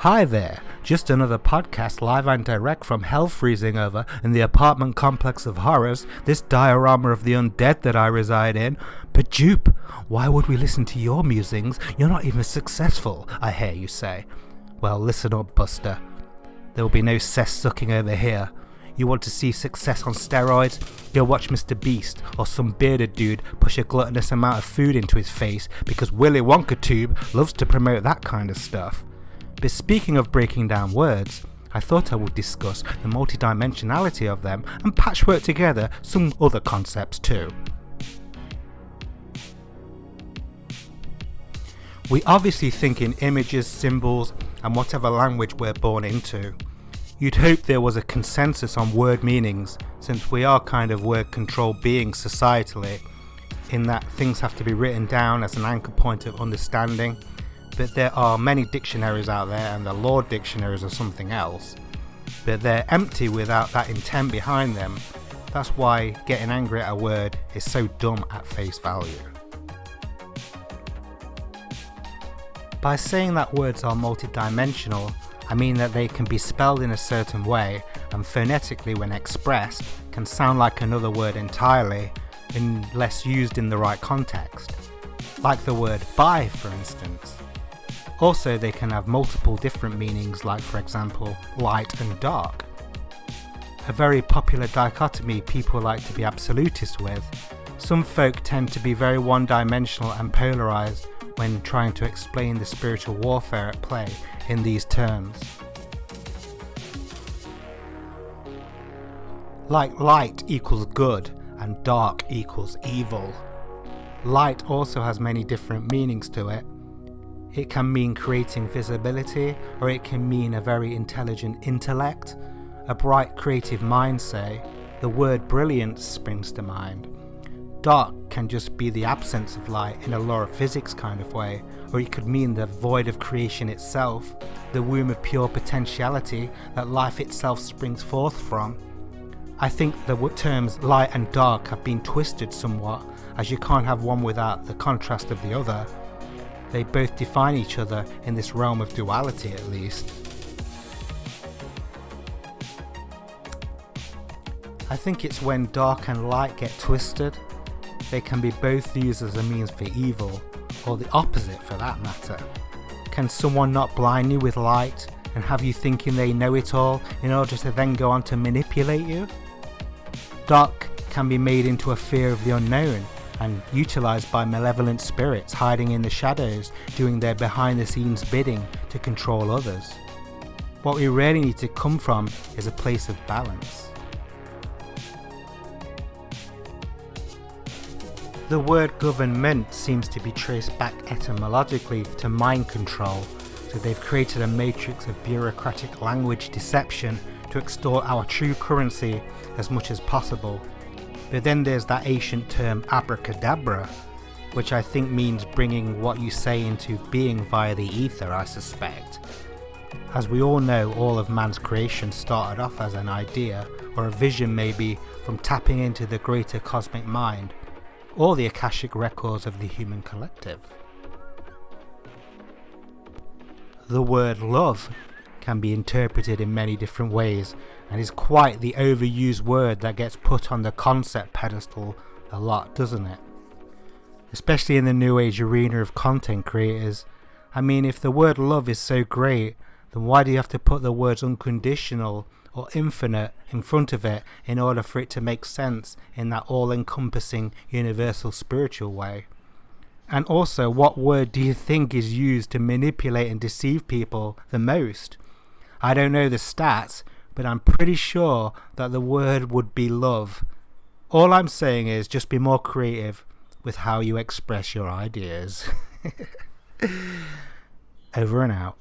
Hi there, just another podcast live and direct from hell freezing over in the apartment complex of horrors, this diorama of the undead that I reside in. But Jupe, why would we listen to your musings? You're not even successful, I hear you say. Well, listen up, Buster. There will be no cess sucking over here. You want to see success on steroids? Go watch Mr. Beast or some bearded dude push a gluttonous amount of food into his face because Willy Wonka Tube loves to promote that kind of stuff. But speaking of breaking down words, I thought I would discuss the multidimensionality of them and patchwork together some other concepts too. We obviously think in images, symbols, and whatever language we're born into. You'd hope there was a consensus on word meanings, since we are kind of word controlled beings societally, in that things have to be written down as an anchor point of understanding. But there are many dictionaries out there, and the law dictionaries are something else. But they're empty without that intent behind them. That's why getting angry at a word is so dumb at face value. By saying that words are multidimensional, I mean that they can be spelled in a certain way, and phonetically when expressed, can sound like another word entirely, unless used in the right context. Like the word buy, for instance. Also, they can have multiple different meanings, like for example, light and dark. A very popular dichotomy people like to be absolutist with. Some folk tend to be very one-dimensional and polarized when trying to explain the spiritual warfare at play in these terms. Like light equals good and dark equals evil. Light also has many different meanings to it. It can mean creating visibility, or it can mean a very intelligent intellect, a bright creative mind say. The word brilliance springs to mind. Dark can just be the absence of light in a law of physics kind of way, or it could mean the void of creation itself, the womb of pure potentiality that life itself springs forth from. I think the terms light and dark have been twisted somewhat, as you can't have one without the contrast of the other. They both define each other in this realm of duality at least. I think it's when dark and light get twisted. They can be both used as a means for evil, or the opposite for that matter. Can someone not blind you with light and have you thinking they know it all in order to then go on to manipulate you? Dark can be made into a fear of the unknown and utilised by malevolent spirits hiding in the shadows, doing their behind the scenes bidding to control others. What we really need to come from is a place of balance. The word government seems to be traced back etymologically to mind control, so they've created a matrix of bureaucratic language deception to extort our true currency as much as possible. But then there's that ancient term abracadabra, which I think means bringing what you say into being via the ether, I suspect. As we all know, all of man's creation started off as an idea, or a vision maybe, from tapping into the greater cosmic mind, or the Akashic records of the human collective. The word love can be interpreted in many different ways, and is quite the overused word that gets put on the concept pedestal a lot, doesn't it? Especially in the new age arena of content creators. I mean, if the word love is so great, then why do you have to put the words unconditional or infinite in front of it in order for it to make sense in that all-encompassing universal spiritual way? And also, what word do you think is used to manipulate and deceive people the most? I don't know the stats, but I'm pretty sure that the word would be love. All I'm saying is just be more creative with how you express your ideas. Over and out.